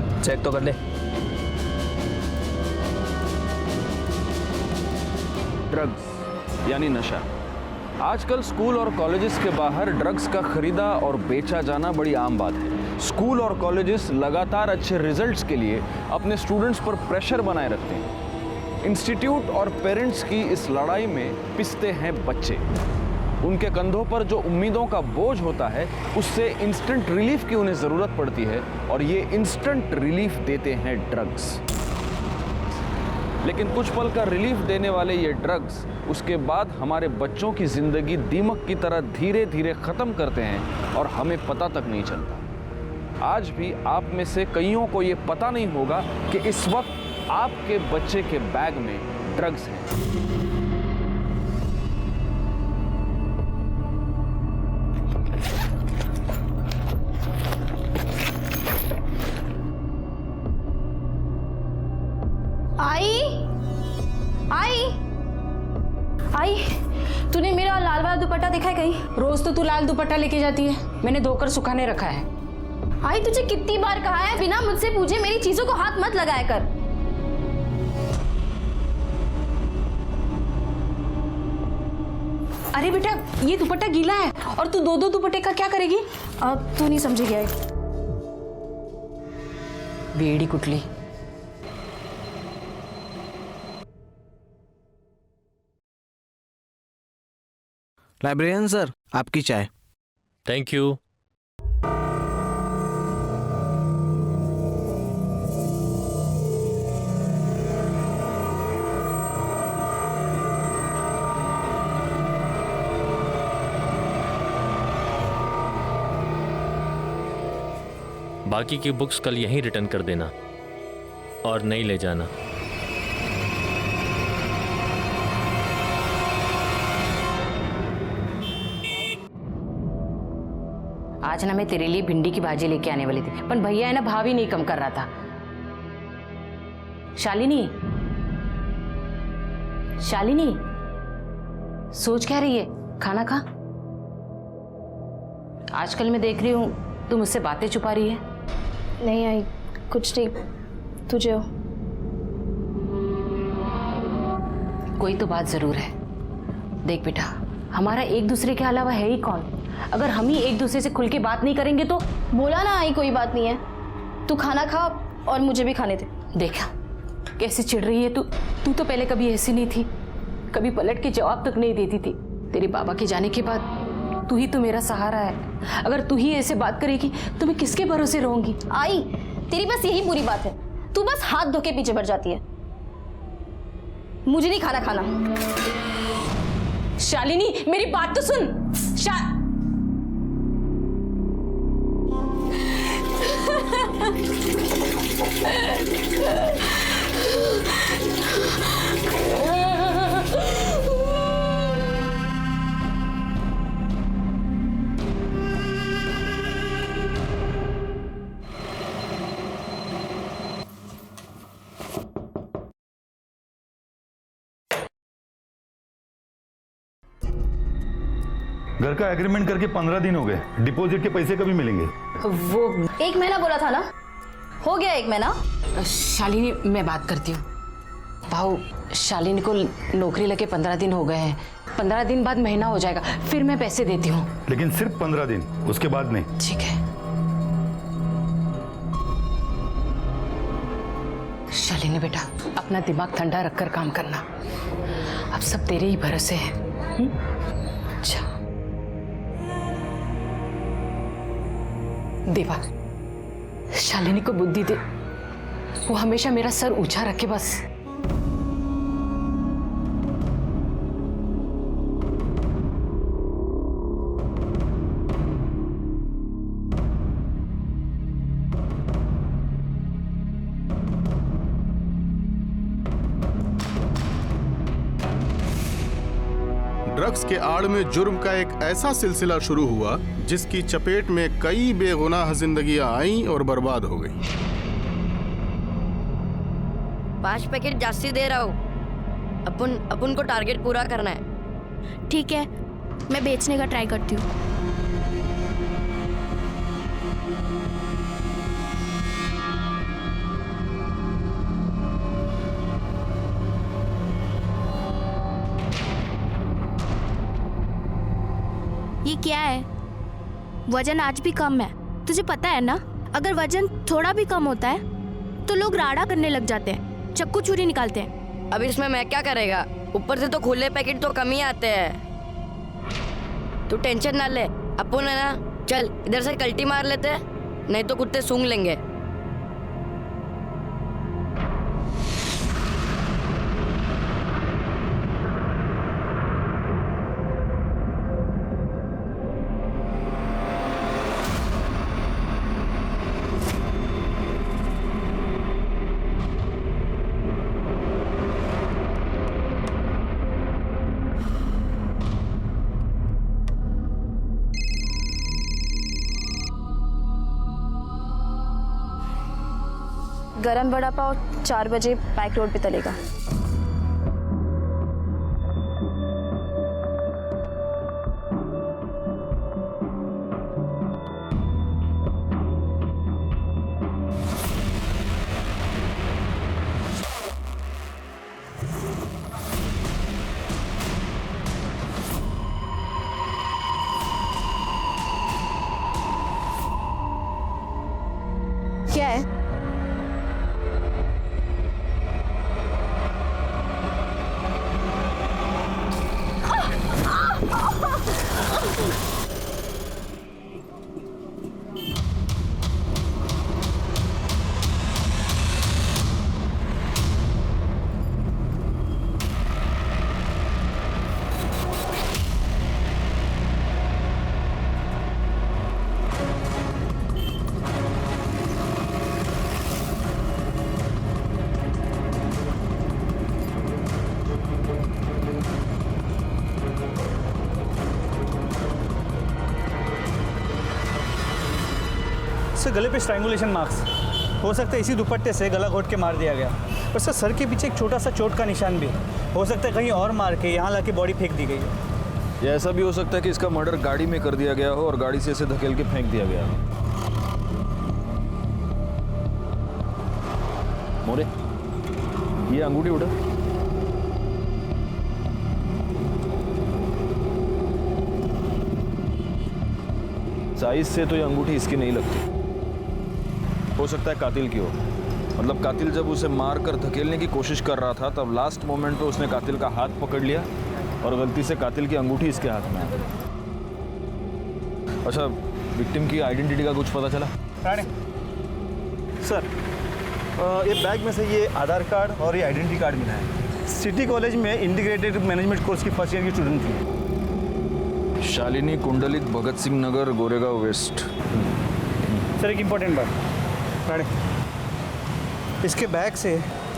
उठ चेक तो कर ले। ड्रग्स यानी नशा। आजकल स्कूल और कॉलेजेस के बाहर ड्रग्स का खरीदा और बेचा जाना बड़ी आम बात है। स्कूल और कॉलेजेस लगातार अच्छे रिजल्ट्स के लिए अपने स्टूडेंट्स पर प्रेशर बनाए रखते हैं। इंस्टीट्यूट और पेरेंट्स की इस लड़ाई में पिसते हैं बच्चे। उनके कंधों पर जो उम्मीदों का बोझ होता है उससे इंस्टेंट रिलीफ की उन्हें ज़रूरत पड़ती है, और ये इंस्टेंट रिलीफ देते हैं ड्रग्स। लेकिन कुछ पल का रिलीफ देने वाले ये ड्रग्स उसके बाद हमारे बच्चों की ज़िंदगी दीमक की तरह धीरे धीरे ख़त्म करते हैं और हमें पता तक नहीं चलता। आज भी आप में से कईयों को ये पता नहीं होगा कि इस वक्त आपके बच्चे के बैग में ड्रग्स हैं। आई, तूने मेरा लाल वाला दुपट्टा देखा है कहीं? रोज तो तू लाल दुपट्टा लेके जाती है, मैंने धोकर सुखाने रखा है। आई, तुझे कितनी बार कहा है बिना मुझसे पूछे मेरी चीजों को हाथ मत लगाया कर। अरे बेटा, ये दुपट्टा गीला है और तू दो दुपट्टे का क्या करेगी? अब तू नहीं समझेगी आई। बेड़ी कुटली। लाइब्रेरियन सर, आपकी चाय। Thank you. बाकी की बुक्स कल यहीं रिटर्न कर देना और नहीं ले जाना। आज ना मैं तेरे लिए भिंडी की भाजी लेके आने वाली थी, पर भैया है ना भाव ही नहीं कम कर रहा था। शालिनी, शालिनी, सोच क्या रही है? खाना खा। आजकल मैं देख रही हूँ तू मुझसे बातें छुपा रही है। नहीं आई, कुछ नहीं, तुझे हो। कोई तो बात जरूर है। देख बेटा, हमारा एक दूसरे के अलावा है ही कौन? अगर हम ही एक दूसरे से खुल के बात नहीं करेंगे तो। बोला ना आई, कोई बात नहीं है। तू खाना खा और मुझे भी खाने दे। देखा कैसे चिढ़ रही है तू। तू तो पहले कभी ऐसी नहीं थी, कभी पलट के जवाब तक नहीं देती थी। तेरे बाबा के जाने के बाद तू ही तो मेरा सहारा है। अगर तू ही ऐसे बात करेगी तो मैं किसके भरोसे रहूंगी? आई, तेरी बस यही पूरी बात है। तू बस हाथ धो के पीछे बढ़ जाती है। मुझे नहीं खाना खाना। शालिनी, मेरी बात तो सुन। घर का एग्रीमेंट करके 15 दिन हो गए, डिपॉजिट के पैसे कभी मिलेंगे? वो 1 महीना बोला था ना, हो गया 1 महीना। शालिनी, मैं बात करती हूँ। भाऊ, शालिनी को नौकरी लगे 15 दिन हो गए हैं। 15 दिन बाद महीना हो जाएगा, फिर मैं पैसे देती हूँ। लेकिन सिर्फ 15 दिन, उसके बाद नहीं। ठीक है। शालिनी बेटा, अपना दिमाग ठंडा रखकर काम करना। अब सब तेरे ही भरोसे है। अच्छा देवा, शालिनी को बुद्धि दे, वो हमेशा मेरा सर ऊंचा रखे बस। ड्रग्स के आड़ में जुर्म का एक ऐसा सिलसिला शुरू हुआ जिसकी चपेट में कई बेगुनाह जिंदगियां आईं और बर्बाद हो गई। 5 पैकेट जास्ती दे रहा हूँ, अपन को टारगेट पूरा करना है। ठीक है, मैं बेचने का ट्राई करती हूँ। क्या है? वजन आज भी कम है, तुझे पता है ना? अगर वजन थोड़ा भी कम होता है तो लोग राड़ा करने लग जाते हैं, चक्कू छुरी निकालते हैं। अब इसमें मैं क्या करेगा? ऊपर से तो खुले पैकेट तो कम ही आते हैं। तू टेंशन ना ले, अपन है ना, चल इधर से कल्टी मार लेते हैं, नहीं तो कुत्ते सूंघ लेंगे। गरम वड़ा पाव 4 बजे पैक रोड पे तलेगा। क्या है? सर गले पे स्ट्रैंगुलेशन मार्क्स हो सकता है, इसी दुपट्टे से गला घोट के मार दिया गया। और सर सर के पीछे एक छोटा सा चोट का निशान भी हो सकता है, कहीं और मार के यहाँ लाके बॉडी फेंक दी गई है। या ऐसा भी हो सकता है कि इसका मर्डर गाड़ी में कर दिया गया हो और गाड़ी से इसे धकेल के फेंक दिया गया हो। मोरे, ये अंगूठी उठा। साइज से तो ये अंगूठी इसकी नहीं लगती। हो सकता है कातिल की हो। मतलब कातिल जब उसे मार कर धकेलने की कोशिश कर रहा था तब लास्ट मोमेंट पे उसने कातिल का हाथ पकड़ लिया और गलती से कातिल की अंगूठी इसके हाथ में आ गई। अच्छा, विक्टिम की आइडेंटिटी का कुछ पता चला? राणे सर, ये बैग में से ये आधार कार्ड और ये आइडेंटिटी कार्ड मिला है। सिटी कॉलेज में इंटीग्रेटेड मैनेजमेंट कोर्स की फर्स्ट ईयर की स्टूडेंट थी। शालिनी कुंडलित, भगत सिंह नगर, गोरेगांव वेस्ट। सर एक इम्पोर्टेंट बात, राणे इसके बैग से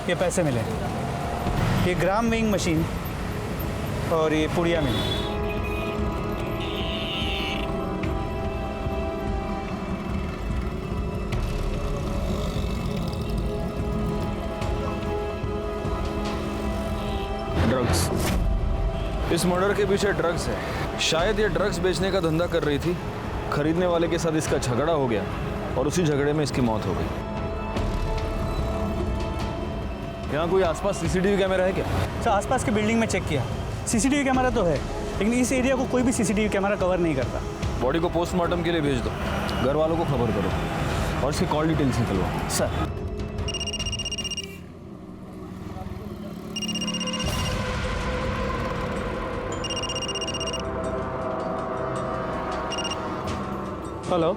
ये पैसे मिले, ये ग्राम वेइंग मशीन और ये पुड़िया मिली। ड्रग्स। इस मर्डर के पीछे ड्रग्स है। शायद ये ड्रग्स बेचने का धंधा कर रही थी, खरीदने वाले के साथ इसका झगड़ा हो गया और उसी झगड़े में इसकी मौत हो गई। यहाँ कोई आसपास सीसीटीवी कैमरा है क्या? सर आसपास के बिल्डिंग में चेक किया, सीसीटीवी कैमरा तो है, लेकिन इस एरिया को कोई भी सीसीटीवी कैमरा कवर नहीं करता। बॉडी को पोस्टमार्टम के लिए भेज दो, घर वालों को खबर करो और इसकी कॉल डिटेल्स निकलवाओ। सर हेलो,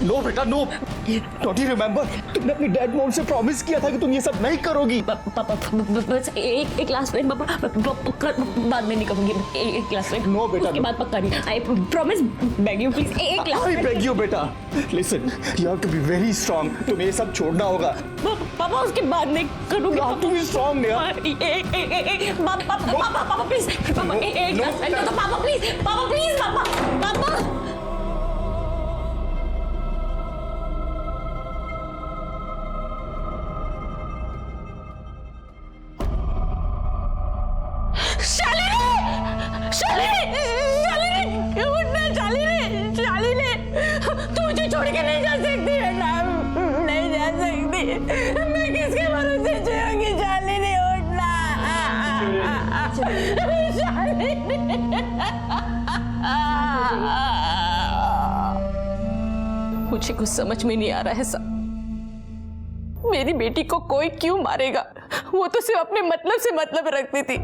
नो बेटा नो, डोंट यू रिमेंबर? तुमने अपनी डैड मॉम से प्रॉमिस किया था कि तुम ये सब नहीं करोगी। बस एक क्लास में बाद में नहीं करूंगी, एक क्लास में। नो बेटा, उसके बाद पक्का नहीं। I promise, beg you please, एक क्लास आई बेग यू बेटा, listen, you have to be very strong. तुम्हें ये सब छोड़ना होगा। पापा उसके बाद नहीं करूंगी। You have to be strong Neha. पापा प्लीज, पापा एक क्लास में तो पापा प्लीज, पापा प्लीज, पापा। शालिनी, शालिनी, शालिनी, उठना, शालिनी, शालिनी। मैं किसके भरोसे जियूंगी? शालिनी उठना, मुझे कुछ समझ में नहीं आ रहा है सब। मेरी बेटी को कोई क्यों मारेगा? वो तो सिर्फ अपने मतलब से मतलब रखती थी।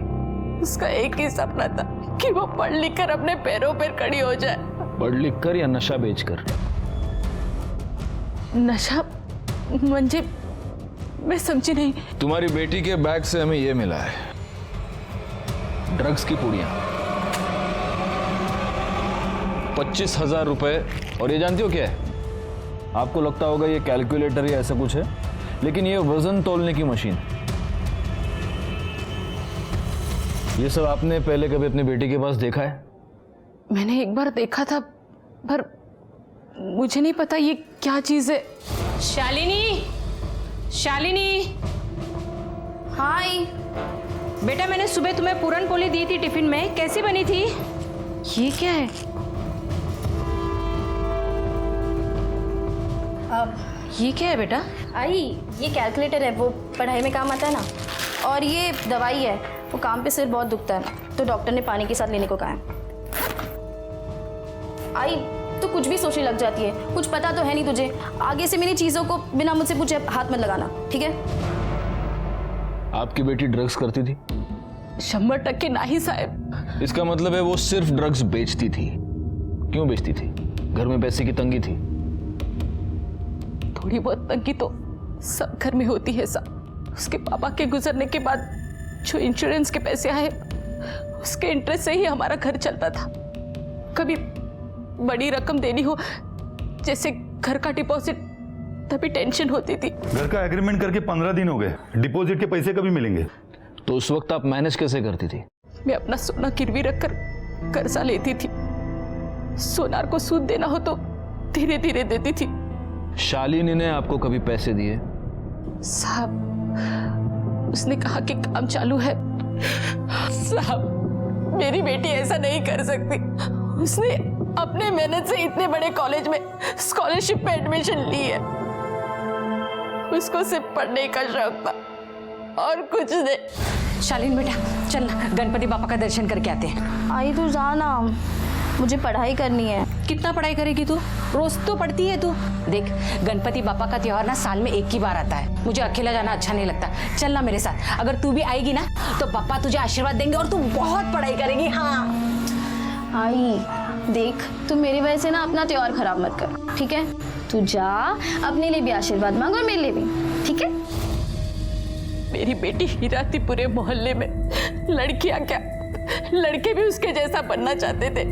उसका एक ही सपना था कि वो पढ़ लिख कर अपने पैरों पर खड़ी हो जाए। पढ़ लिख कर या नशा बेचकर? नशा म्हणजे मैं समझी नहीं। तुम्हारी बेटी के बैग से हमें ये मिला है, ड्रग्स की पुड़ियां, 25,000 रुपए। और ये जानती हो क्या है? आपको लगता होगा ये कैलकुलेटर या ऐसा कुछ है, लेकिन ये वजन तोलने की मशीन। ये सब आपने पहले कभी अपनी बेटी के पास देखा है? मैंने एक बार देखा था, पर मुझे नहीं पता ये क्या चीज है। शालिनी, शालिनी। हाय बेटा, मैंने सुबह तुम्हें पूरन पोली दी थी टिफिन में, कैसी बनी थी? ये क्या है? ये क्या है बेटा? आई, ये कैलकुलेटर है, वो पढ़ाई में काम आता है ना। और ये दवाई है, वो काम पे सिर बहुत दुखता है तो डॉक्टर ने पानी के साथ लेने को कहा है। आई, तो कुछ भी सोचने लग जाती है, कुछ पता तो है नहीं तुझे। आगे से मेरी चीज़ों को बिना मुझसे पूछे हाथ मत लगाना, ठीक है? आपकी बेटी ड्रग्स करती थी? 100% नहीं साहब। इसका मतलब है वो सिर्फ ड्रग्स बेचती थी। क्यों बेचती थी? घर में पैसे की तंगी थी? थोड़ी बहुत तंगी तो सब घर में होती है साहब। उसके पापा के गुजरने के बाद जो इंश्योरेंस के पैसे आए, उसके इंटरेस्ट से ही हमारा घर चलता था। कभी बड़ी रकम देनी हो, जैसे घर का डिपॉजिट, तभी टेंशन होती थी। घर का एग्रीमेंट करके 15 दिन हो गए, डिपॉजिट के पैसे कभी मिलेंगे? तो उस वक्त आप मैनेज कैसे करती थी? मैं अपना सोना गिरवी रखकर कर्जा लेती थी। सोनार को सूद देना हो तो धीरे धीरे देती थी। शालिनी ने आपको कभी पैसे दिए? साहब, उसने कहा कि काम चालू है। साहब, मेरी बेटी ऐसा नहीं कर सकती। उसने अपने मेहनत से इतने बड़े कॉलेज में स्कॉलरशिप पे एडमिशन ली है। उसको सिर्फ पढ़ने का शौक था और कुछ नहीं। शालीन बेटा, चल गणपति बापा का दर्शन करके आते हैं। आई तू जा ना, मुझे पढ़ाई करनी है। कितना पढ़ाई करेगी तू? रोज तो पढ़ती है तू। देख, गणपति बापा का त्योहार ना साल में एक ही बार आता है। मुझे अकेला जाना अच्छा नहीं लगता। चल ना मेरे साथ। अगर तू भी आएगी ना तो पापा तुझे आशीर्वाद देंगे और तू बहुत पढ़ाई करेगी। हाँ आई देख, तू मेरी वजह से ना अपना त्योहार खराब मत कर, ठीक है? तू जा, अपने लिए भी आशीर्वाद मांग और मेरे लिए भी, ठीक है? मेरी बेटी हीरा थी पूरे मोहल्ले में। लड़कियां क्या, लड़के भी उसके जैसा बनना चाहते थे।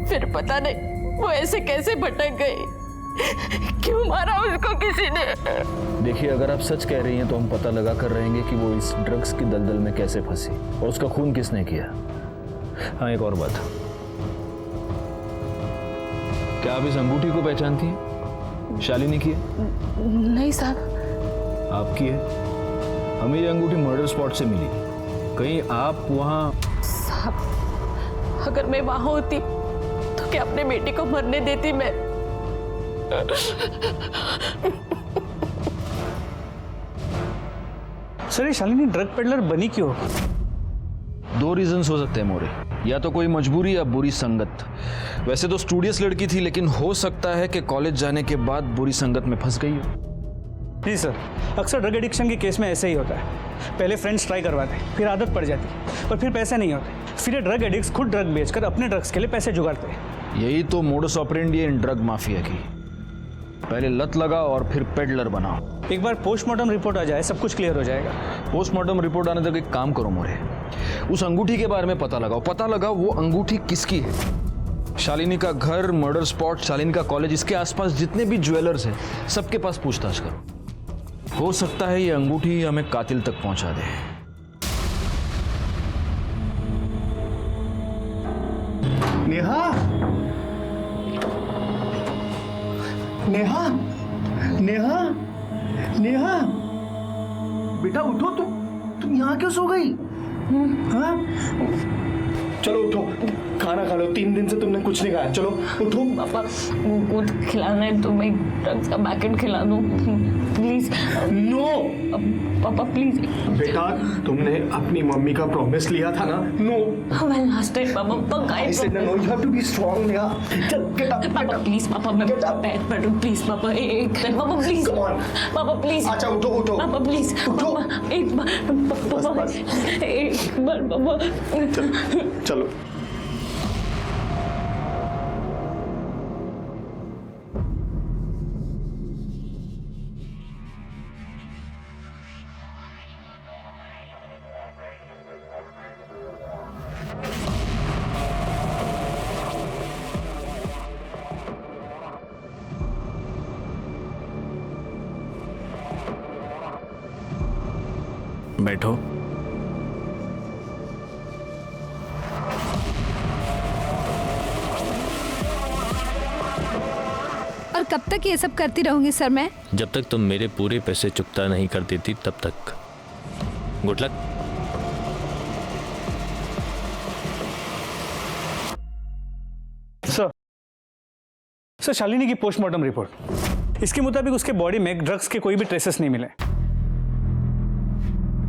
फिर पता नहीं वो ऐसे कैसे भटक गई। क्यों मारा उसको किसी ने? देखिए, अगर आप सच कह रही हैं तो हम पता लगा कर रहेंगे कि वो इस ड्रग्स की दलदल में कैसे फंसी और उसका खून किसने किया। हाँ, एक और बात, क्या आप इस अंगूठी को पहचानती हैं? शालिनी की है? नहीं साहब। आपकी है? हमें ये अंगूठी मर्डर स्पॉट से मिली। कहीं आप वहाँ? साहब, अगर मैं वहां होती तो क्या अपने बेटी को मरने देती मैं? सर, ये शालिनी ड्रग पेडलर बनी क्यों? दो रीजंस हो सकते हैं मोरे, या तो कोई मजबूरी या बुरी संगत। वैसे तो स्टूडियस लड़की थी, लेकिन हो सकता है कि कॉलेज जाने के बाद बुरी संगत में फंस गई हो। जी सर, अक्सर ड्रग एडिक्शन के केस में ऐसे ही होता है। पहले फ्रेंड्स ट्राई करवाते, फिर आदत पड़ जाती और फिर पैसे नहीं होते। फिर ये ड्रग एडिक्ट्स खुद ड्रग बेचकर अपने ड्रग्स के लिए पैसे जुगाड़ते हैं। यही तो मोडस ऑपरेंडी है इन ड्रग माफिया की। पहले लत लगाओ और फिर पेडलर बनाओ। एक बार पोस्टमार्टम रिपोर्ट आ जाए, सब कुछ क्लियर हो जाएगा। पोस्टमार्टम रिपोर्ट आने तक एक काम करो मोरे, उस अंगूठी के बारे में पता लगाओ वो अंगूठी किसकी है। शालिनी का घर, मर्डर स्पॉट, शालिनी का कॉलेज, इसके आसपास जितने भी ज्वेलर्स हैं सबके पास पूछताछ करो। हो सकता है ये अंगूठी हमें कातिल तक पहुंचा दे। नेहा, नेहा, नेहा, नेहा, बेटा उठो। तुम यहाँ क्यों सो गई? हाँ? चलो उठो, खाना खा लो। 3 दिन से तुमने कुछ नहीं खाया। चलो उठो। पापा, वो खिलाना है तो मैं ड्रग्स का पैकेट खिला दूं, प्लीज। प्लीज। नो पापा प्लीज। बेटा, तुमने अपनी मम्मी का प्रॉमिस लिया था ना। नो वन लास्ट टाइम पापा, पक्का I said no, you have to be strong, Neha. चल, get up, पापा प्लीज, पापा मैं पैर पड़ूं प्लीज पापा, एक पापा प्लीज, Come on. पापा प्लीज। अच्छा उठो उठो पापा प्लीज, उठो। पापा एक बार, पापा एक बार पापा। चलो। बैठो। और कब तक ये सब करती रहूंगी सर मैं? जब तक तुम मेरे पूरे पैसे चुकता नहीं कर देती तब तक। Good luck. सर शालिनी की पोस्टमार्टम रिपोर्ट, इसके मुताबिक उसके बॉडी में ड्रग्स के कोई भी ट्रेसेस नहीं मिले।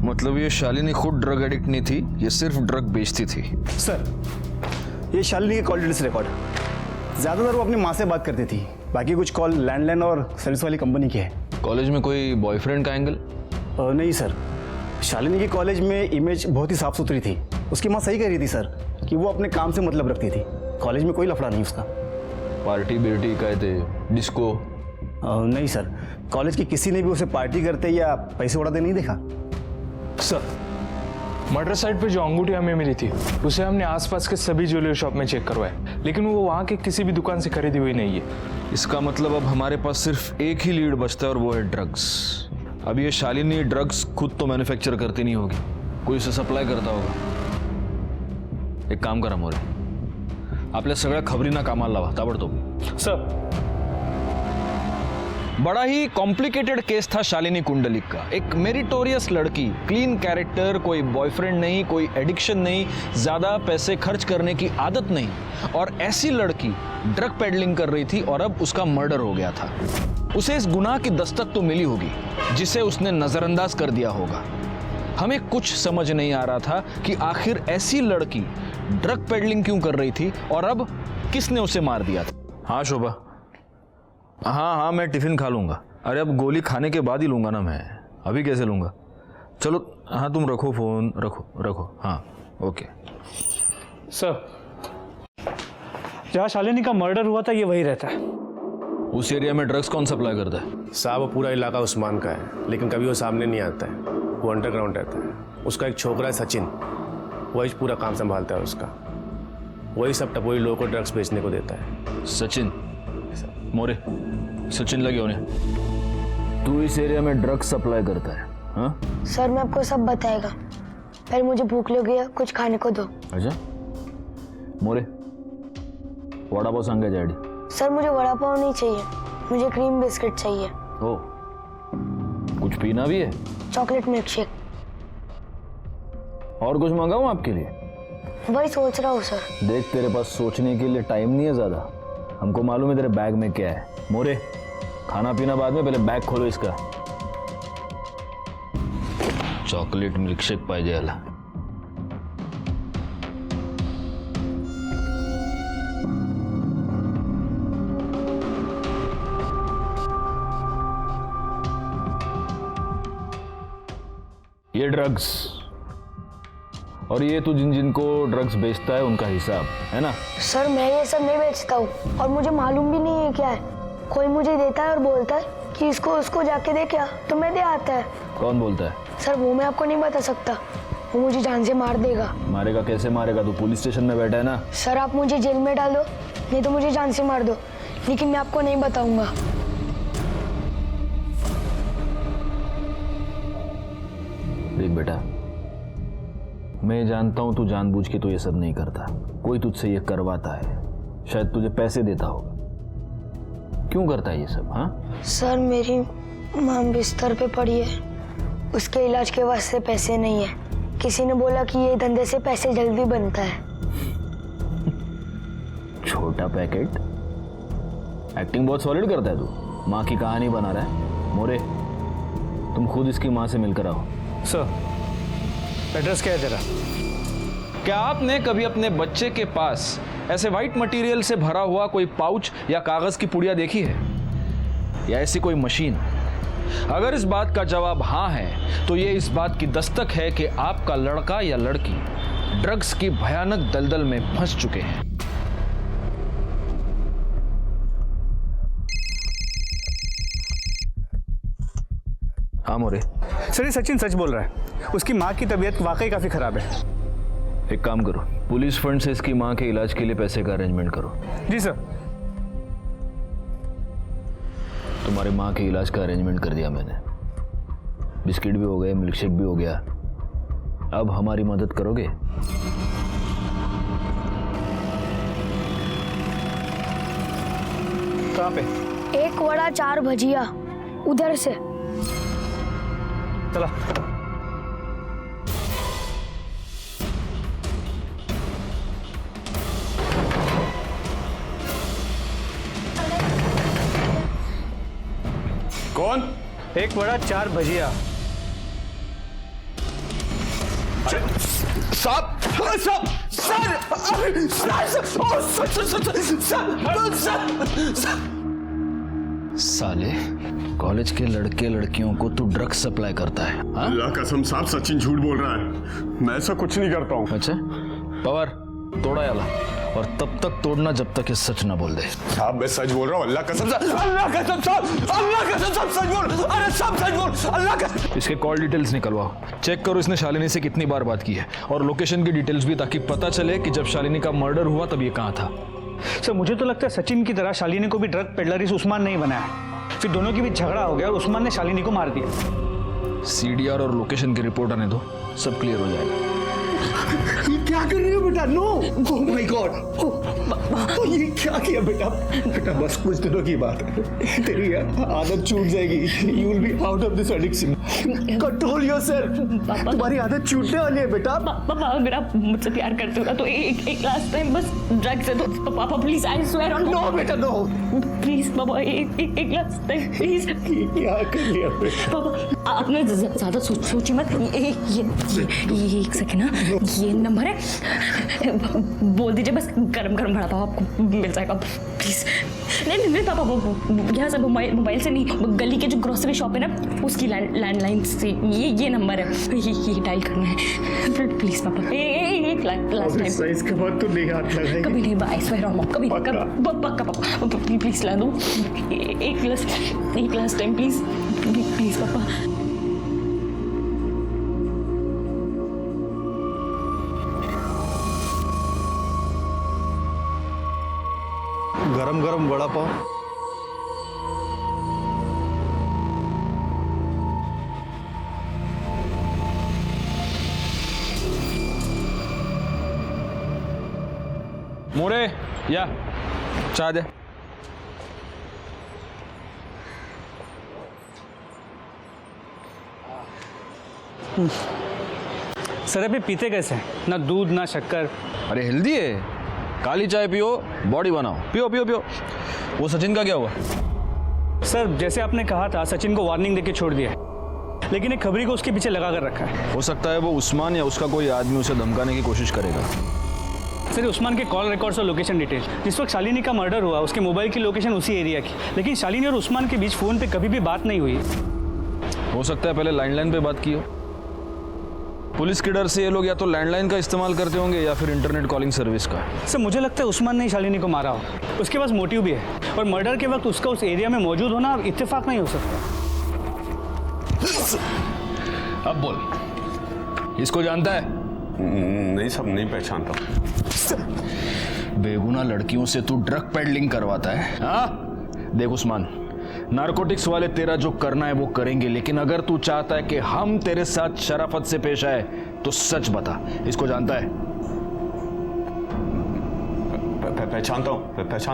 मतलब ये शालिनी खुद ड्रग एडिक्ट नहीं थी, ये सिर्फ ड्रग बेचती थी। सर ये शालिनी के कॉल डिटेल्स रिकॉर्ड, ज़्यादातर वो अपनी माँ से बात करती थी, बाकी कुछ कॉल लैंडलाइन और सर्विस वाली कंपनी की है। कॉलेज में कोई बॉयफ्रेंड का एंगल? नहीं सर, शालिनी की कॉलेज में इमेज बहुत ही साफ सुथरी थी। उसकी माँ सही कह रही थी सर कि वो अपने काम से मतलब रखती थी, कॉलेज में कोई लफड़ा नहीं उसका। पार्टी बिर्टी कहते, डिस्को? नहीं सर, कॉलेज की किसी ने भी उसे पार्टी करते या पैसे उड़ाते नहीं देखा। सर मर्डर साइट पे जो अंगूठी हमें मिली थी उसे हमने आसपास के सभी ज्वेलरी शॉप में चेक करवाया, लेकिन वो वहाँ के किसी भी दुकान से खरीदी हुई नहीं है। इसका मतलब अब हमारे पास सिर्फ एक ही लीड बचता है और वो है ड्रग्स। अब ये शालिनी ड्रग्स खुद तो मैन्युफैक्चर करती नहीं होगी, कोई उसे सप्लाई करता होगा। एक काम करा मोरे, आपल्या सगळ्या खबरींना कामाला लावा ताबडतोब। सर बड़ा ही कॉम्प्लिकेटेड केस था शालिनी कुंडलिक का। एक मेरिटोरियस लड़की, क्लीन कैरेक्टर, कोई बॉयफ्रेंड नहीं, कोई एडिक्शन नहीं, ज्यादा पैसे खर्च करने की आदत नहीं, और ऐसी लड़की ड्रग पेडलिंग कर रही थी और अब उसका मर्डर हो गया था। उसे इस गुनाह की दस्तक तो मिली होगी जिसे उसने नजरअंदाज कर दिया होगा। हमें कुछ समझ नहीं आ रहा था कि आखिर ऐसी लड़की ड्रग पेडलिंग क्यों कर रही थी और अब किसने उसे मार दिया था। हाँ शोभा, हाँ मैं टिफिन खा लूंगा। अरे अब गोली खाने के बाद ही लूंगा ना मैं, अभी कैसे लूंगा? चलो हाँ तुम रखो फोन, रखो। हाँ ओके। सर जहाँ शालिनी का मर्डर हुआ था ये वही रहता है। उस एरिया में ड्रग्स कौन सप्लाई करता है? साहब पूरा इलाका उस्मान का है, लेकिन कभी वो सामने नहीं आता है, वो अंडरग्राउंड रहता है। उसका एक छोकरा है सचिन, वही पूरा काम संभालता है उसका। वही सब टपोरी लोगों को ड्रग्स बेचने को देता है। सचिन मोरे, सचिन लगे होने। तू इस एरिया में ड्रग्स सप्लाई करता है? हाँ सर मैं आपको सब बताएगा, पहले मुझे भूख लगी है, कुछ खाने को दो। अच्छा मोरे, वड़ा पाव सांगे डैडी। सर मुझे वड़ा पाव नहीं चाहिए, मुझे क्रीम बिस्किट चाहिए। ओ, कुछ पीना भी है? Chocolate milk shake. और कुछ मंगाऊं आपके लिए? वही सोच रहा हूँ सर। देख तेरे पास सोचने के लिए टाइम नहीं है ज्यादा, हमको मालूम है तेरे बैग में क्या है। मोरे खाना पीना बाद में, पहले बैग खोलो इसका। चॉकलेट मिल्क शेक पाहिजे याला। ये ड्रग्स, और ये तू जिन जिनको ड्रग्स बेचता है उनका हिसाब है ना? सर मैं ये सब नहीं बेचता हूँ और मुझे मालूम भी नहीं है क्या है। कोई मुझे देता है और बोलता है कि इसको उसको जाके दे, क्या तो मैं दे आता है। कौन बोलता है? सर वो मैं आपको नहीं बता सकता, वो मुझे जान से मार देगा। मारेगा? कैसे मारेगा? तू पुलिस स्टेशन में बैठा है ना। सर आप मुझे जेल में डालो, नहीं तो मुझे जान से मार दो, लेकिन मैं आपको नहीं बताऊंगा। देख बेटा, मैं जानता हूं तू जानबूझ के तो ये सब नहीं करता, कोई तुझसे ये करवाता है, शायद तुझे पैसे देता होगा। क्यों करता है ये सब? हाँ सर मेरी माँ बिस्तर पे पड़ी है, उसके इलाज के वास्ते पैसे नहीं है। किसी ने बोला कि ये धंधे से पैसे जल्दी बनता है। छोटा पैकेट, एक्टिंग बहुत सॉलिड करता है तू, माँ की कहानी बना रहा है। मोरे तुम खुद इसकी माँ से मिलकर आओ। सर एड्रेस क्या है तेरा? क्या आपने कभी अपने बच्चे के पास ऐसे वाइट मटेरियल से भरा हुआ कोई पाउच या कागज की पुड़िया देखी है, या ऐसी कोई मशीन? अगर इस बात का जवाब हाँ है तो ये इस बात की दस्तक है कि आपका लड़का या लड़की ड्रग्स की भयानक दलदल में फंस चुके हैं। हाँ मोरे। सर ये सचिन सच बोल रहा है, उसकी माँ की तबीयत वाकई काफी खराब है। एक काम करो, पुलिस फंड से इसकी माँ के इलाज के लिए पैसे का अरेंजमेंट करो। जी सर। तुम्हारे माँ के इलाज का अरेंजमेंट कर दिया मैंने। बिस्किट भी हो गए, मिल्कशेक भी हो गया। अब हमारी मदद करोगे? कहाँ पे? 1 वड़ा 4 भजिया उधर से। चला। कौन? 1 वड़ा 4 भजिया। साले, कॉलेज के लड़के लड़कियों को तू ड्रग्स सप्लाई करता है? अल्लाह कसम साहब, सचिन झूठ बोल रहा है। मैं ऐसा कुछ नहीं करता हूँ। अच्छा, पवार तोड़ा याला, और तब तक तोड़ना जब तक ये सच ना बोल दे। साहब मैं सच बोल रहा हूँ, अल्लाह कसम साहब, अल्लाह कसम साहब, अल्लाह कसम साहब सच बोल, अरे सब सच बोल, अल्लाह कसम। इसके कॉल डिटेल्स निकलवाओ, चेक करो इसने शालिनी से कितनी बार बात की है, और लोकेशन की डिटेल्स भी, ताकि पता चले कि जब शालिनी का मर्डर हुआ तब ये कहाँ था। सर मुझे तो लगता है सचिन की तरह शालिनी को भी ड्रग पेडलर इस उस्मान ने ही बनाया, फिर दोनों के बीच झगड़ा हो गया और उस्मान ने शालिनी को मार दिया। सीडीआर और लोकेशन की रिपोर्ट आने दो, सब क्लियर हो जाएगा। ये क्या कर रही हो बेटा? नो, ओह माय गॉड, ये क्या किया बेटा? बेटा बस कुछ दिनों की बात है, तेरी आदत छूट जाएगी। You will be out of this addiction. Control yourself. तुम्हारी आदत छूटने वाली है बेटा। पापा अगर आप मुझसे प्यार करते हो ना तो एक लास्ट टाइम बस ड्रग्स है तो पापा please, I swear on. No बेटा नो, प्लीज पापा एक लास्ट टाइम प्लीज। क्या कर लिया बेटा? पापा आपने ज्यादा सोची मत। ये एक सेकंड ना, ये नंबर है, बोल दीजिए बस, गरम गरम बड़ा पापा आपको मिल जाएगा प्लीज। नहीं पापा, वो यहाँ से मोबाइल से नहीं, गली के जो ग्रोसरी शॉप है ना उसकी लैंडलाइन से ये नंबर है, ये डायल करना है प्लीज पापा। एक लास्ट टाइम। इसके बाद तो नहीं हाथ लगाएगी कभी नहीं, आई स्वेयर ऑन कभी पक्का पापा प्लीज ला दो एक लास्ट टाइम प्लीज पापा। गरम गरम वड़ा पाव। मोरे, या चाय दे। सर अभी पीते कैसे? ना दूध ना शक्कर। अरे हेल्दी है, काली चाय पियो, बॉडी बनाओ, पियो पियो पियो। वो सचिन का क्या हुआ? सर जैसे आपने कहा था, सचिन को वार्निंग देके छोड़ दिया, लेकिन एक खबरी को उसके पीछे लगा कर रखा है। हो सकता है वो उस्मान या उसका कोई आदमी उसे धमकाने की कोशिश करेगा। सर उस्मान के कॉल रिकॉर्ड्स और लोकेशन डिटेल, जिस वक्त शालिनी का मर्डर हुआ उसके मोबाइल की लोकेशन उसी एरिया की, लेकिन शालिनी और उस्मान के बीच फोन पे कभी भी बात नहीं हुई। हो सकता है पहले लैंडलाइन पे बात की हो। पुलिस के डर से ये लोग या तो लैंडलाइन का इस्तेमाल करते होंगे या फिर इंटरनेट कॉलिंग सर्विस का। सर मुझे लगता है उस्मान ने ही शालिनी को मारा हो, उसके पास मोटिव भी है, और मर्डर के वक्त उसका उस एरिया में मौजूद होना इत्तेफाक नहीं हो सकता। अब बोल, इसको जानता है? नहीं सब नहीं पहचानता। बेगुनाह लड़कियों से तू ड्रग पेडलिंग करवाता है? हाँ देख उस्मान, नारकोटिक्स वाले तेरा जो करना है वो करेंगे, लेकिन अगर तू चाहता है कि हम तेरे साथ शराफत से पेश आए तो सच बता, इसको जानता है? पहचानता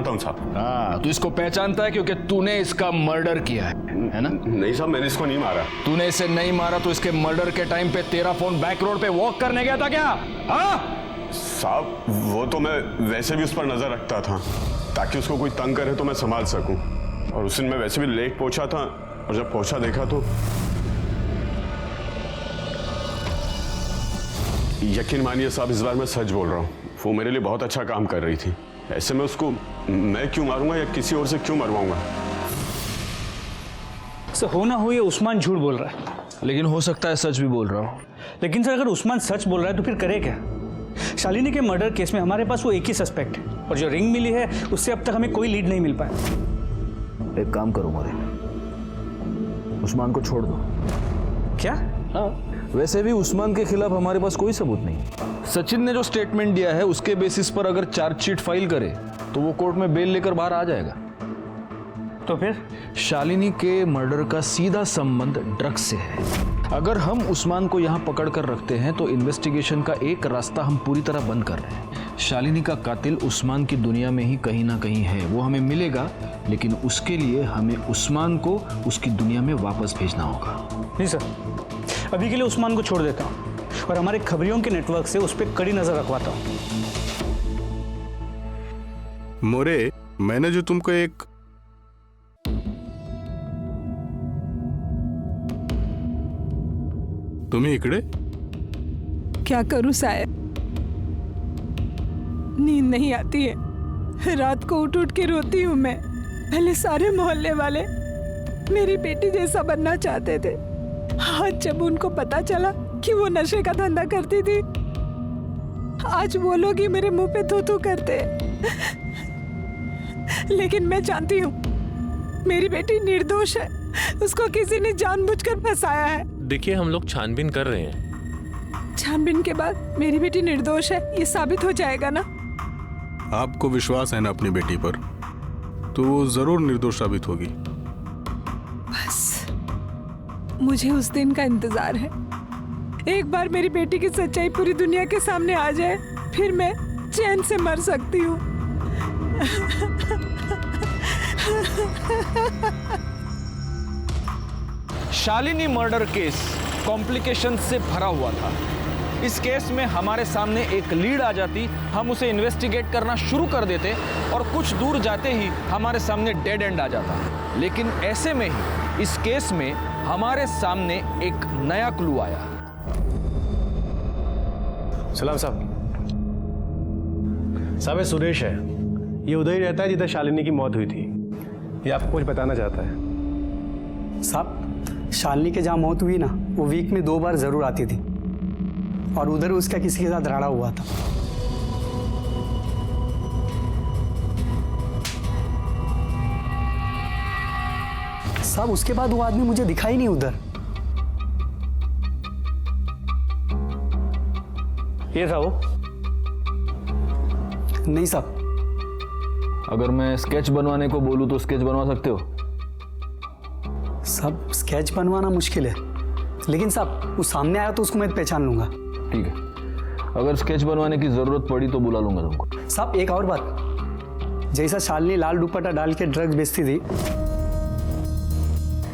हूँ साहब। हाँ, तू इसको पहचानता है क्योंकि तूने इसका मर्डर किया है ना? नहीं साहब, मैंने इसको नहीं मारा। तूने इसे नहीं मारा तो इसके मर्डर के टाइम पे तेरा फोन बैक रोड पे वॉक करने गया था क्या? हाँ साहब वो तो मैं वैसे भी उस पर नजर रखता था ताकि उसको कोई तंग करे तो मैं संभाल सकूं, और उस दिन मैं वैसे भी लेट पहुंचा था, और जब पहुंचा देखा तो यकीन मानिए साहब, इस बार मैं सच बोल रहा हूँ। वो मेरे लिए बहुत अच्छा काम कर रही थी। ऐसे में उसको मैं क्यों मारूंगा या किसी और से क्यों मरवाऊंगा? सर हो ना हो ये उस्मान झूठ बोल रहा है, लेकिन हो सकता है सच भी बोल रहा हूँ। लेकिन सर अगर उस्मान सच बोल रहा है तो फिर करे क्या? शालिनी के मर्डर केस में हमारे पास वो एक ही सस्पेक्ट है और जो रिंग मिली है उससे अब तक हमें कोई लीड नहीं मिल पाया। एक काम करो मोरे, उस्मान को छोड़ दो। क्या? हाँ, वैसे भी उस्मान के खिलाफ हमारे पास कोई सबूत नहीं। सचिन ने जो स्टेटमेंट दिया है उसके बेसिस पर अगर चार्जशीट फाइल करे तो वो कोर्ट में बेल लेकर बाहर आ जाएगा। तो फिर शालिनी के मर्डर का सीधा संबंध ड्रग्स से है। अगर हम उस्मान को यहाँ पकड़ कर रखते हैं तो इन्वेस्टिगेशन का एक रास्ता हम पूरी तरह बंद कर रहे हैं। शालिनी का कातिल उस्मान की दुनिया में ही कहीं ना कहीं है, वो हमें मिलेगा, लेकिन उसके लिए हमें उस्मान को उसकी दुनिया में वापस भेजना होगा। नहीं सर, अभी के लिए उस्मान को छोड़ देता हूँ और हमारे खबरियों के नेटवर्क से उस पर कड़ी नजर रखवाता हूँ। मोरे, मैंने जो तुमको एक तुम्हें इकड़े क्या करूं साहब, नींद नहीं आती है। रात को उठ उठ के रोती हूँ मैं। पहले सारे मोहल्ले वाले मेरी बेटी जैसा बनना चाहते थे। आज जब उनको पता चला कि वो नशे का धंधा करती थी, आज वो लोग ही मेरे मुंह पे थू थू करते। लेकिन मैं जानती हूँ मेरी बेटी निर्दोष है, उसको किसी ने जानबूझकर फंसाया है। देखिए, हम लोग छानबीन कर रहे हैं। छानबीन के बाद मेरी बेटी निर्दोष है ये साबित हो जाएगा ना? आपको विश्वास है ना अपनी बेटी पर, तो वो जरूर निर्दोष साबित होगी। बस मुझे उस दिन का इंतजार है। एक बार मेरी बेटी की सच्चाई पूरी दुनिया के सामने आ जाए, फिर मैं चैन से मर सकती हूँ। शालिनी मर्डर केस कॉम्प्लिकेशन से भरा हुआ था। इस केस में हमारे सामने एक लीड आ जाती, हम उसे इन्वेस्टिगेट करना शुरू कर देते और कुछ दूर जाते ही हमारे सामने डेड एंड आ जाता। लेकिन ऐसे में ही इस केस में हमारे सामने एक नया क्लू आया। सलाम साहब। साहब ये सुरेश है, ये उधर ही रहता है जिधर शालिनी की मौत हुई थी। ये आपको कुछ बताना चाहता है। साहब, शालिनी के जहाँ मौत हुई ना, वो वीक में 2 बार जरूर आती थी और उधर उसका किसी के साथ झगड़ा हुआ था। साहब उसके बाद वो आदमी मुझे दिखा ही नहीं उधर। ये था वो? नहीं साहब। अगर मैं स्केच बनवाने को बोलूं तो स्केच बनवा सकते हो? साहब स्केच बनवाना मुश्किल है, लेकिन साहब वो सामने आया तो उसको मैं पहचान लूंगा। ठीक है, अगर स्केच बनवाने की जरूरत पड़ी तो बुला लूंगा तुमको। साहब एक और बात, जैसा शालिनी लाल दुपट्टा डाल के ड्रग्स बेचती थी,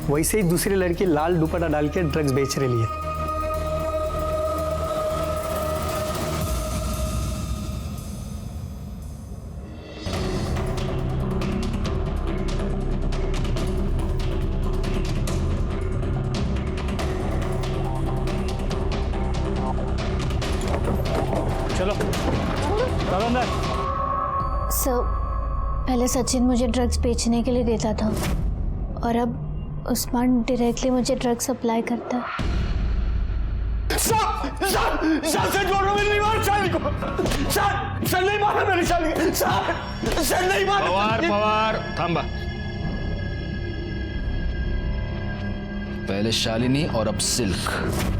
वैसे ही दूसरी लड़की लाल दुपट्टा डाल के ड्रग्स बेच रही है। चलो अंदर। सर, पहले सचिन मुझे ड्रग्स बेचने के लिए देता था और अब उस्मान डायरेक्टली मुझे ड्रग्स सप्लाई करता है। सर जोड़ रहा हूं, नहीं मार शालिनी को। सर नहीं मारा मैंने शालिनी। सर नहीं मारा। पवार थांबा। पहले शालिनी और अब सिल्क।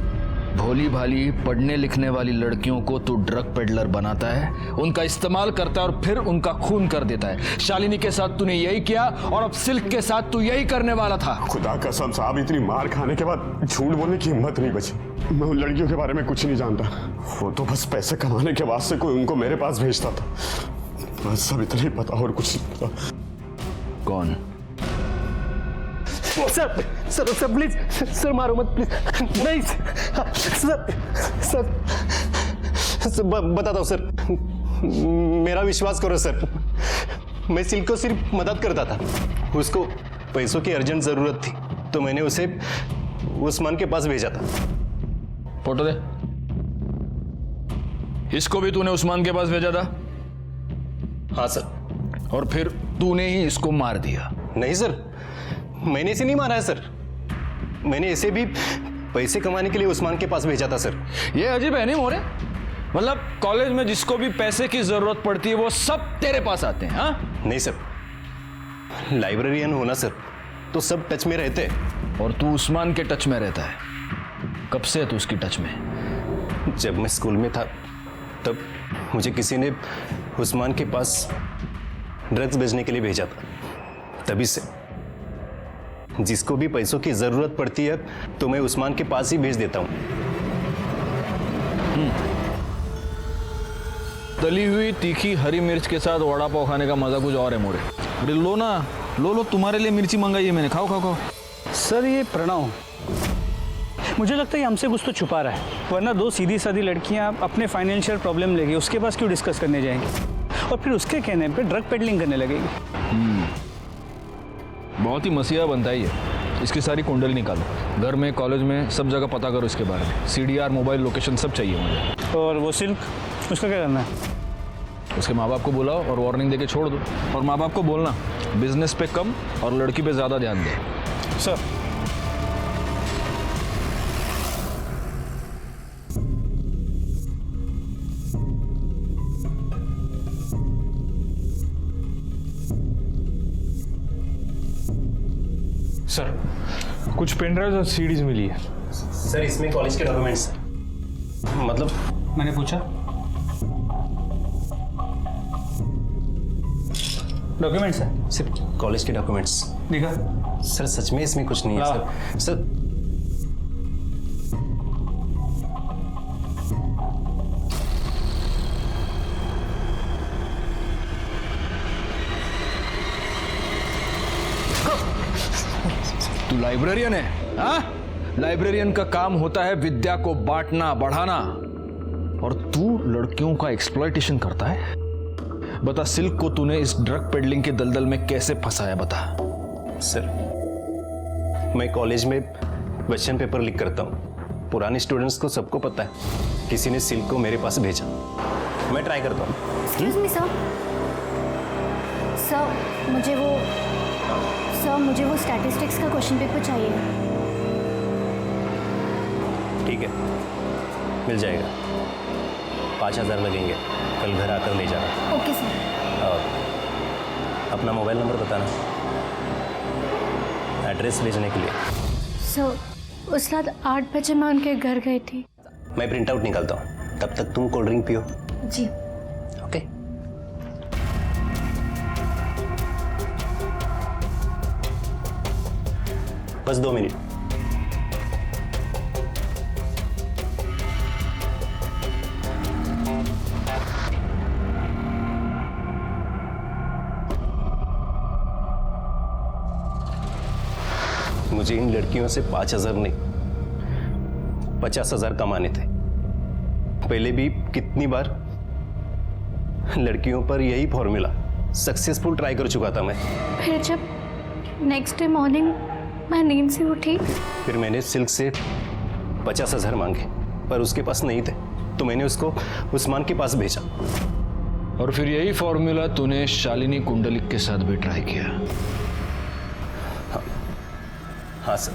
भोली भाली पढ़ने लिखने वाली लड़कियों को तू ड्रग पेडलर बनाता है, उनका इस्तेमाल करता है और फिर उनका खून कर देता है। शालिनी के साथ तूने यही किया और अब सिल्क के साथ तू यही करने वाला था। खुदा कसम साहब, इतनी मार खाने के बाद झूठ बोलने की हिम्मत नहीं बची। मैं उन लड़कियों के बारे में कुछ नहीं जानता। वो तो बस पैसे कमाने के वास्ते कोई उनको मेरे पास भेजता था। बस सब इतना ही पता और कुछ नहीं पता। कौन? Sir sir sir please, sir मारो मत प्लीज। नहीं सर बताता हूँ सर, मेरा विश्वास करो सर। मैं सिल्क को सिर्फ मदद करता था, उसको पैसों की अर्जेंट जरूरत थी तो मैंने उसे उस्मान के पास भेजा था। फोटो दे। इसको भी तूने उस्मान के पास भेजा था? हाँ सर। और फिर तूने ही इसको मार दिया? नहीं सर, मैंने इसे नहीं मारा है सर। मैंने इसे भी पैसे कमाने के लिए उस्मान के पास भेजा था सर। ये अजीब है नहीं मोरे? मतलब कॉलेज में जिसको भी पैसे की जरूरत पड़ती है वो सब तेरे पास आते हैं? हाँ नहीं सर, लाइब्रेरियन होना सर तो सब टच में रहते हैं। और तू उस्मान के टच में रहता है? कब से है तू उसकी टच में? जब मैं स्कूल में था तब मुझे किसी ने उस्मान के पास ड्रग्स बेचने के लिए भेजा था। तभी से जिसको भी पैसों की जरूरत पड़ती है तो मैं उस्मान के पास ही भेज देता हूं। तली हुई तीखी हरी मिर्च के साथ वड़ा पाव खाने का मजा कुछ और है मोरे। अरे लो ना, लो तुम्हारे लिए मिर्ची मंगाई है मैंने, खाओ खाओ खाओ। सर ये प्रणव, मुझे लगता है हमसे कुछ तो छुपा रहा है, वरना दो सीधी सादी लड़कियां अपने फाइनेंशियल प्रॉब्लम लेके उसके पास क्यों डिस्कस करने जाएंगी और फिर उसके कहने पे ड्रग पेडलिंग करने लगेगी। बहुत ही मसीहा बनता है ये। इसकी सारी कुंडली निकालो, घर में कॉलेज में सब जगह पता करो इसके बारे में। CDR मोबाइल लोकेशन सब चाहिए मुझे। और वो सिल्क, उसका क्या करना है? उसके माँ बाप को बुलाओ और वार्निंग देके छोड़ दो। और माँ बाप को बोलना बिजनेस पे कम और लड़की पे ज्यादा ध्यान दे। सर सर कुछ पेन ड्राइव और सीडीज मिली है। सर इसमें कॉलेज के डॉक्यूमेंट्स, मतलब मैंने पूछा डॉक्यूमेंट्स है? सिर्फ कॉलेज के डॉक्यूमेंट्स। देखा सर सच में इसमें कुछ नहीं है सर। सर तू लाइब्रेरियन है? हाँ, लाइब्रेरियन का काम होता है विद्या को बांटना बढ़ाना, और तू लड़कियों का एक्सप्लॉयटेशन करता है। बता, सिल्क को तूने इस ड्रग पेडलिंग के दलदल में कैसे फंसाया, बता। सर मैं कॉलेज में क्वेश्चन पेपर लीक करता हूँ। पुराने स्टूडेंट्स को सबको पता है किसी ने सिल्क को मेरे पास भेजा। मैं ट्राई करता हूँ। एक्सक्यूज मी सर, मुझे वो स्टैटिस्टिक्स का क्वेश्चन पेपर चाहिए। ठीक है, मिल जाएगा। 5000 लगेंगे, कल घर आकर ले जाना। Okay sir. और अपना मोबाइल नंबर बताना, एड्रेस भेजने के लिए। सर उस रात 8 बजे मैं उनके घर गई थी। मैं प्रिंट आउट निकालता हूँ, तब तक तुम कोल्ड ड्रिंक पियो। जी ओके। बस 2 मिनट। मुझे इन लड़कियों से 5000 नहीं 50,000 कमाने थे। पहले भी कितनी बार लड़कियों पर यही फॉर्मूला सक्सेसफुल ट्राई कर चुका था मैं। फिर जब नेक्स्ट डे मॉर्निंग मैं नींद से उठी, फिर मैंने सिल्क से 50,000 मांगे, पर उसके पास नहीं थे, तो मैंने उसको उस्मान के पास भेजा। और फिर यही फॉर्मूला तूने शालिनी कुंडलिक के साथ भी ट्राई किया? हाँ सर।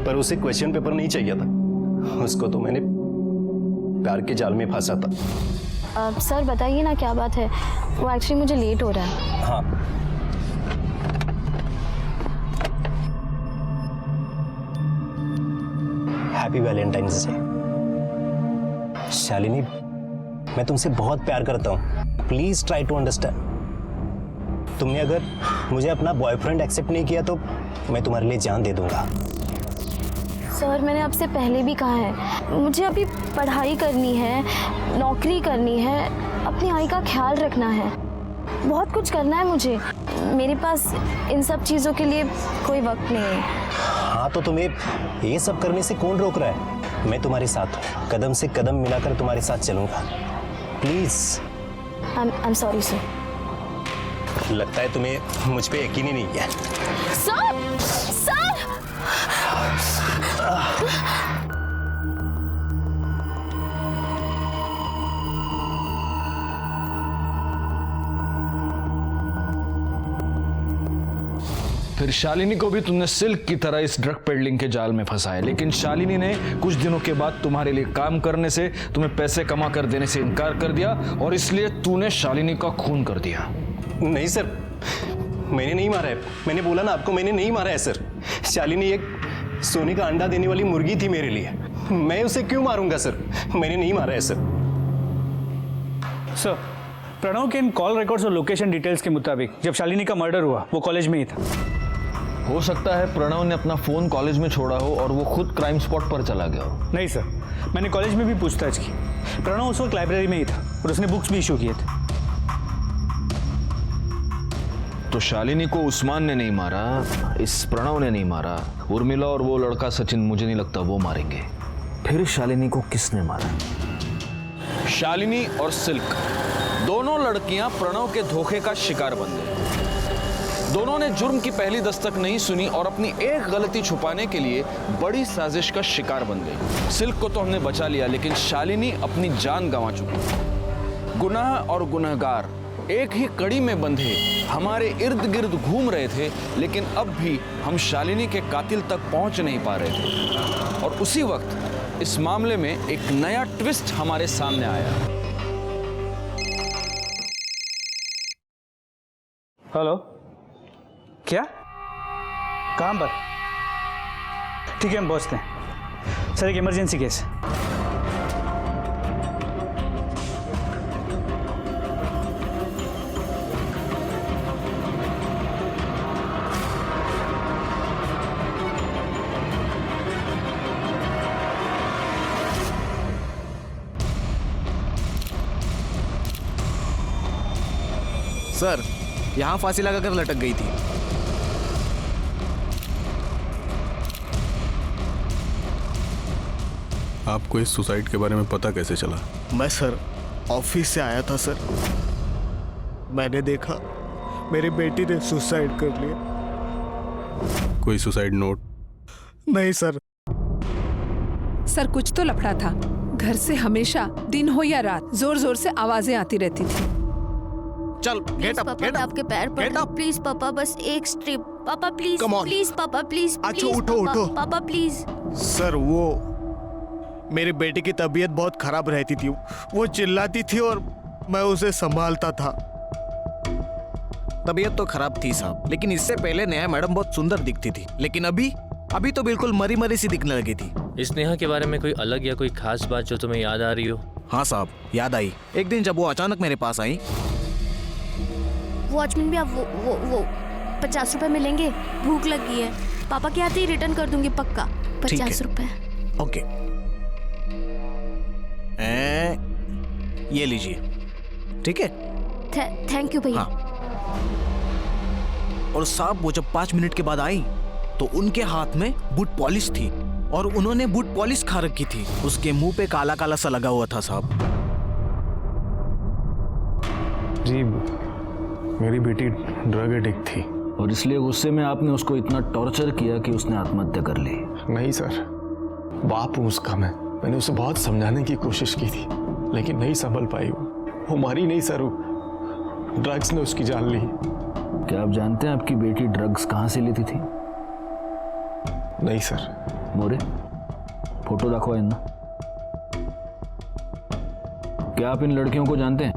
पर उसे क्वेश्चन पेपर नहीं चाहिए था, उसको तो मैंने प्यार के जाल में फंसा था। सर बताइए ना क्या बात है, वो एक्चुअली मुझे लेट हो रहा है। हाँ, हैप्पी वैलेंटाइंस डे। शालिनी, मैं तुमसे बहुत प्यार करता हूँ, प्लीज ट्राई टू अंडरस्टैंड। तुमने अगर मुझे अपना बॉयफ्रेंड एक्सेप्ट नहीं किया तो मैं तुम्हारे लिए जान दे दूंगा। सर मैंने आपसे पहले भी कहा है, मुझे अभी पढ़ाई करनी है, नौकरी करनी है, अपनी आई का ख्याल रखना है, बहुत कुछ करना है मुझे। मेरे पास इन सब चीज़ों के लिए कोई वक्त नहीं है। हाँ तो तुम्हें ये सब करने से कौन रोक रहा है? मैं तुम्हारे साथ हूँ, कदम से कदम मिलाकर तुम्हारे साथ चलूंगा। Please. I am sorry sir. लगता है तुम्हें मुझ पे यकीन ही नहीं है। सर फिर शालिनी को भी तुमने सिल्क की तरह इस ड्रग पेडलिंग के जाल में फंसाया, लेकिन शालिनी ने कुछ दिनों के बाद तुम्हारे लिए काम करने से, तुम्हें पैसे कमा कर देने से इनकार कर दिया और इसलिए तूने शालिनी का खून कर दिया। नहीं सर, मैंने नहीं मारा है। मैंने बोला ना आपको, मैंने नहीं मारा है सर। शालिनी एक सोने का अंडा देने वाली मुर्गी थी मेरे लिए। मैं उसे क्यों मारूंगा सर? मैंने नहीं मारा है सर। सर, प्रणव के इन कॉल रिकॉर्ड्स और लोकेशन डिटेल्स के मुताबिक जब शालिनी का मर्डर हुआ वो कॉलेज में ही था। हो सकता है प्रणव ने अपना फोन कॉलेज में छोड़ा हो और वो खुद क्राइम स्पॉट पर चला गया हो। नहीं सर, मैंने कॉलेज में भी पूछताछ की। प्रणव उस वक्त लाइब्रेरी में ही था और उसने बुक्स भी इशू किए थे। तो शालिनी को उस्मान ने नहीं मारा, इस प्रणव ने नहीं मारा, उर्मिला और वो लड़का सचिन मुझे नहीं लगता वो मारेंगे। फिर शालिनी को किसने मारा? शालिनी और सिल्क दोनों लड़कियां प्रणव के धोखे का शिकार बन गई। दोनों ने जुर्म की पहली दस्तक नहीं सुनी और अपनी एक गलती छुपाने के लिए बड़ी साजिश का शिकार बन गई। सिल्क को तो हमने बचा लिया, लेकिन शालिनी अपनी जान गंवा चुकी। गुनाह और गुनहगार एक ही कड़ी में बंधे हमारे इर्द गिर्द घूम रहे थे, लेकिन अब भी हम शालिनी के कातिल तक पहुंच नहीं पा रहे थे। और उसी वक्त इस मामले में एक नया ट्विस्ट हमारे सामने आया। हेलो, क्या? कहाँ पर? ठीक है, हम पहुँचते हैं। सर, एक इमरजेंसी केस है। सर, यहाँ फांसी लगाकर लटक गई थी। आपको इस सुसाइड के बारे में पता कैसे चला? मैं सर ऑफिस से आया था सर, मैंने देखा मेरी बेटी ने सुसाइड कर लिया। कोई सुसाइड नोट? नहीं सर। सर, कुछ तो लफड़ा था। घर से हमेशा दिन हो या रात जोर जोर से आवाजें आती रहती थी। चल, गेट अप, पापा, आपके पैर पड़ प्लीज पापा, बस एक स्ट्रिप पापा, प्लीज प्लीज पापा, प्लीज। अच्छा, उठो उठो पापा प्लीज। सर, वो मेरी बेटी की तबीयत बहुत खराब रहती थी, वो चिल्लाती थी और मैं उसे संभालता था। तबीयत तो खराब थी साहब, लेकिन इससे पहले नेहा मैडम बहुत सुंदर दिखती थी, लेकिन अभी तो बिल्कुल मरी मरी सी दिखने लगी थी। इस नेहा के बारे में कोई अलग या कोई खास बात जो तुम्हें याद आ रही हो? हाँ साहब, याद आई। एक दिन जब वो अचानक मेरे पास आई। वॉचमैन भी आप वो 50 रुपए मिलेंगे, भूख लगी है। पापा के आते ही रिटर्न कर दूंगी पक्का। 50 रुपए। ओके, ये लीजिए। ठीक है, थैंक यू भैया। हाँ। और साहब, वो जब 5 मिनट के बाद आई तो उनके हाथ में बूट पॉलिश थी और उन्होंने बूट पॉलिश खा रखी थी। उसके मुंह पे काला काला सा लगा हुआ था साहब। जी, मेरी बेटी ड्रग एडिक्ट थी और इसलिए गुस्से में आपने उसको इतना टॉर्चर किया कि उसने आत्महत्या कर ली। नहीं सर, बाप हूँ उसका। मैंने उसे बहुत समझाने की कोशिश की थी, लेकिन नहीं संभल पाई। वो मारी नहीं सर, ड्रग्स ने उसकी जान ली। क्या आप जानते हैं आपकी बेटी ड्रग्स कहाँ से लेती थी? नहीं सर। मोरे, फोटो दाखवा इन्ना। क्या आप इन लड़कियों को जानते हैं?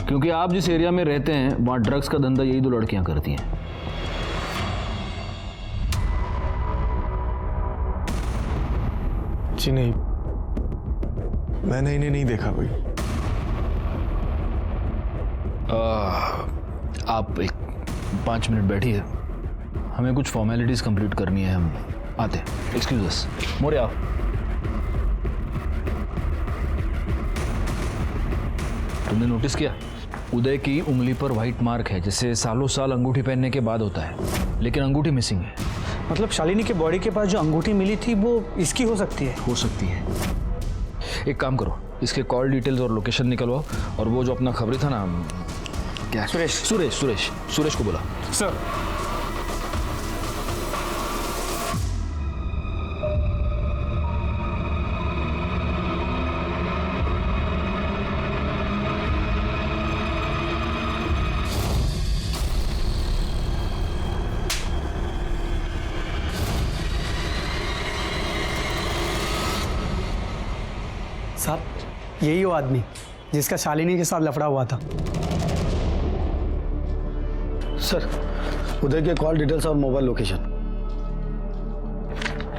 क्योंकि आप जिस एरिया में रहते हैं वहां ड्रग्स का धंधा यही 2 लड़कियां करती हैं। जी नहीं, मैंने इन्हें नहीं देखा कोई। आप एक 5 मिनट बैठिए, हमें कुछ फॉर्मेलिटीज कंप्लीट करनी है, हम आते हैं। एक्सक्यूज अस। मोरे आओ। तुमने नोटिस किया उदय की उंगली पर व्हाइट मार्क है, जैसे सालों साल अंगूठी पहनने के बाद होता है, लेकिन अंगूठी मिसिंग है। मतलब शालिनी के बॉडी के पास जो अंगूठी मिली थी वो इसकी हो सकती है? हो सकती है। एक काम करो, इसके कॉल डिटेल्स और लोकेशन निकलवाओ, और वो जो अपना खबरी था ना, क्या, सुरेश को बोला। सर। साहब यही वो आदमी जिसका शालिनी के साथ लफड़ा हुआ था। सर उदय के कॉल डिटेल्स और मोबाइल लोकेशन।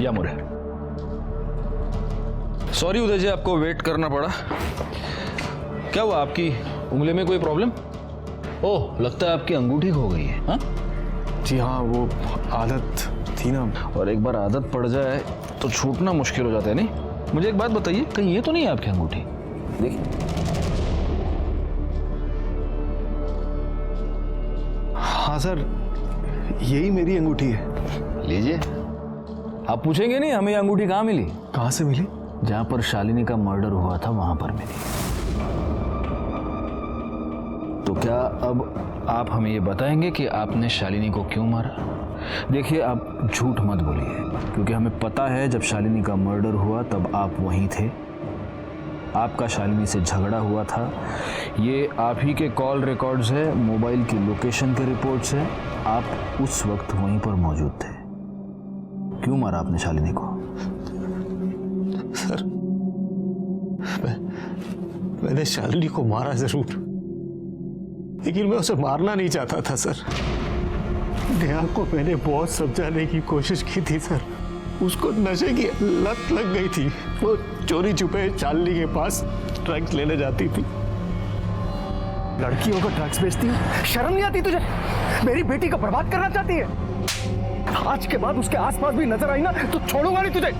या मुरे सॉरी उदय जी, आपको वेट करना पड़ा। क्या हुआ, आपकी उंगली में कोई प्रॉब्लम? ओह, लगता है आपकी अंगूठी खो गई है। हाँ जी हाँ, वो आदत थी ना, और एक बार आदत पड़ जाए तो छूटना मुश्किल हो जाता है। नहीं, मुझे एक बात बताइए, कहीं ये तो नहीं है आपकी अंगूठी? देखिए। हाँ सर, यही मेरी अंगूठी है। लीजिए। आप पूछेंगे नहीं हमें ये अंगूठी कहाँ मिली? कहाँ से मिली? जहाँ पर शालिनी का मर्डर हुआ था वहां पर मिली। तो क्या अब आप हमें ये बताएंगे कि आपने शालिनी को क्यों मारा? देखिए, आप झूठ मत बोलिए, क्योंकि हमें पता है जब शालिनी का मर्डर हुआ तब आप वहीं थे। आपका शालिनी से झगड़ा हुआ था। ये आप ही के कॉल रिकॉर्ड्स है, मोबाइल की लोकेशन के रिपोर्ट्स है। आप उस वक्त वहीं पर मौजूद थे। क्यों मारा आपने शालिनी को? सर, मैंने शालिनी को मारा जरूर, लेकिन मैं उसे मारना नहीं चाहता था सर। नेहा को मैंने बहुत समझाने की कोशिश की थी सर। उसको नशे की लत लग गई थी। वो चोरी छुपे शालिनी के पास ड्रग्स लेने जाती थी। लड़कियों को ड्रग्स बेचती है, शर्म नहीं आती तुझे? मेरी बेटी को बर्बाद करना चाहती है। आज के बाद उसके आसपास भी नजर आई ना तो छोड़ूंगा नहीं तुझे।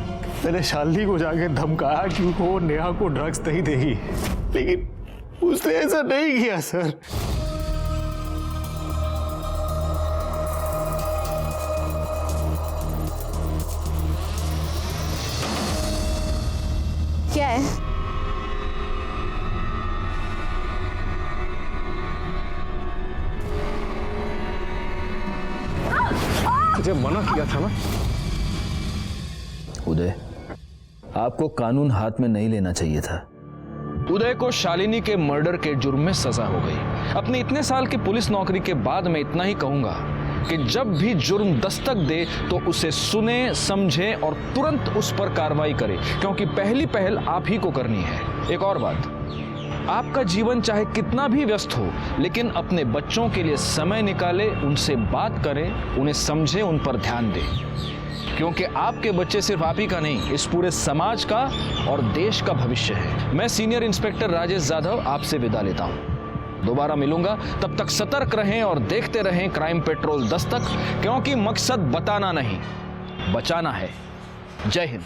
मैंने शालिनी को जाके धमकाया कि वो नेहा को ड्रग्स नहीं देगी, लेकिन उसने ऐसा नहीं किया सर। क्या है? तुझे मना किया था ना। उदय, आपको कानून हाथ में नहीं लेना चाहिए था। उदय को शालिनी के मर्डर के जुर्म में सजा हो गई। अपने इतने साल की पुलिस नौकरी के बाद मैं इतना ही कहूंगा कि जब भी जुर्म दस्तक दे तो उसे सुने, समझे और तुरंत उस पर कार्रवाई करे, क्योंकि पहली पहल आप ही को करनी है। एक और बात, आपका जीवन चाहे कितना भी व्यस्त हो, लेकिन अपने बच्चों के लिए समय निकाले, उनसे बात करें, उन्हें समझे, उन पर ध्यान दें, क्योंकि आपके बच्चे सिर्फ आप ही का नहीं, इस पूरे समाज का और देश का भविष्य है। मैं सीनियर इंस्पेक्टर राजेश जाधव आपसे विदा लेता हूं। दोबारा मिलूंगा, तब तक सतर्क रहें और देखते रहें क्राइम पेट्रोल दस्तक, क्योंकि मकसद बताना नहीं, बचाना है। जय हिंद।